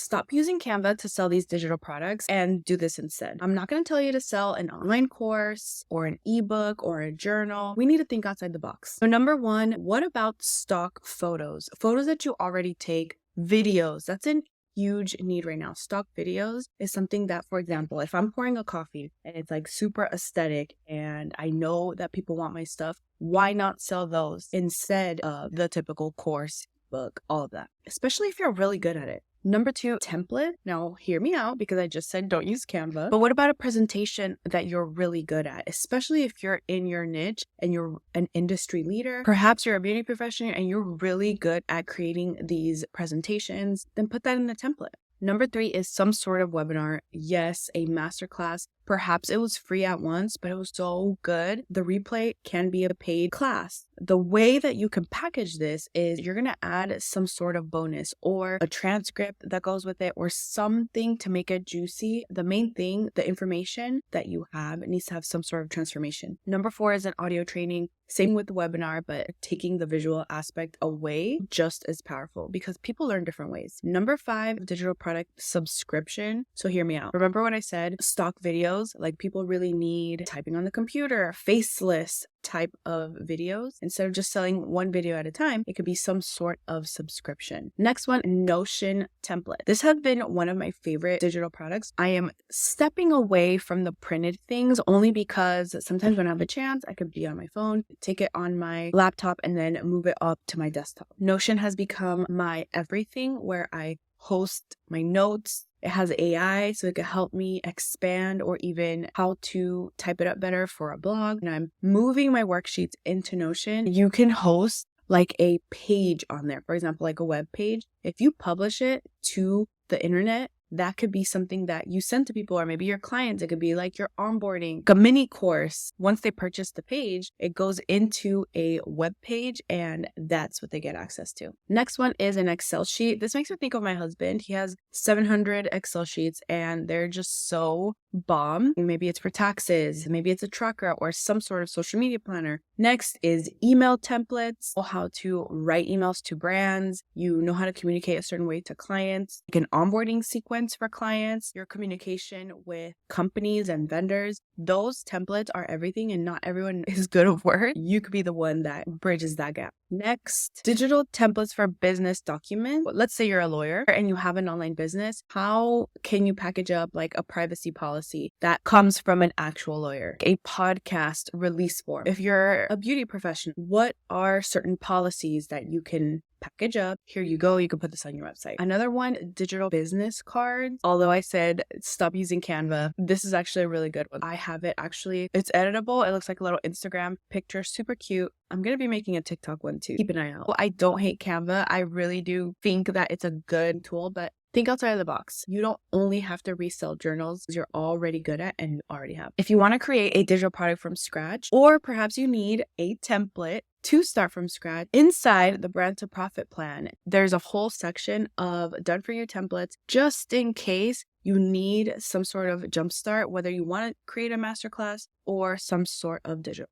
Stop using Canva to sell these digital products and do this instead. I'm not going to tell you to sell an online course or an ebook or a journal. We need to think outside the box. So number one, what about stock photos? Photos that you already take, videos. That's in huge need right now. Stock videos is something that, for example, if I'm pouring a coffee and it's like super aesthetic and I know that people want my stuff, why not sell those instead of the typical course, book, all of that, especially if you're really good at it. Number two, template. Now, hear me out because I just said don't use Canva. But what about a presentation that you're really good at, especially if you're in your niche and you're an industry leader? Perhaps you're a beauty professional and you're really good at creating these presentations. Then put that in the template. Number three is some sort of webinar. Yes, a masterclass. Perhaps it was free at once, but it was so good. The replay can be a paid class. The way that you can package this is you're going to add some sort of bonus or a transcript that goes with it or something to make it juicy. The main thing, the information that you have, it needs to have some sort of transformation. Number four is an audio training. Same with the webinar, but taking the visual aspect away, just as powerful because people learn different ways. Number five, digital product subscription. So hear me out. Remember when I said stock videos? Like people really need typing on the computer, faceless type of videos. Instead of just selling one video at a time, it could be some sort of subscription. Next one, Notion template. This has been one of my favorite digital products. I am stepping away from the printed things only because sometimes when I have a chance, I could be on my phone, take it on my laptop, and then move it up to my desktop. Notion has become my everything where I host my notes. It has AI, so it can help me expand or even how to type it up better for a blog. And I'm moving my worksheets into Notion. You can host like a page on there, for example, like a web page. If you publish it to the internet, that could be something that you send to people or maybe your clients. It could be like your onboarding, a mini course. Once they purchase the page, it goes into a web page and that's what they get access to. Next one is an Excel sheet. This makes me think of my husband. He has 700 Excel sheets and they're just so bomb. Maybe it's for taxes, maybe it's a tracker or some sort of social media planner. Next is email templates, how to write emails to brands. You know how to communicate a certain way to clients, like an onboarding sequence for clients, your communication with companies and vendors. Those templates are everything and not everyone is good at Word. You could be the one that bridges that gap. Next, digital templates for business documents. Let's say you're a lawyer and you have an online business. How can you package up like a privacy policy that comes from an actual lawyer? A podcast release form. If you're a beauty professional, what are certain policies that you can package up? Here you go. You can put this on your website. Another one, digital business cards. Although I said stop using Canva, this is actually a really good one. I have it actually. It's editable. It looks like a little Instagram picture. Super cute. I'm going to be making a TikTok one too. Keep an eye out. I don't hate Canva. I really do think that it's a good tool, but think outside of the box. You don't only have to resell journals you're already good at and you already have. If you want to create a digital product from scratch, or perhaps you need a template to start from scratch, inside the Brand to Profit plan, there's a whole section of done for you templates just in case you need some sort of jumpstart, whether you want to create a masterclass or some sort of digital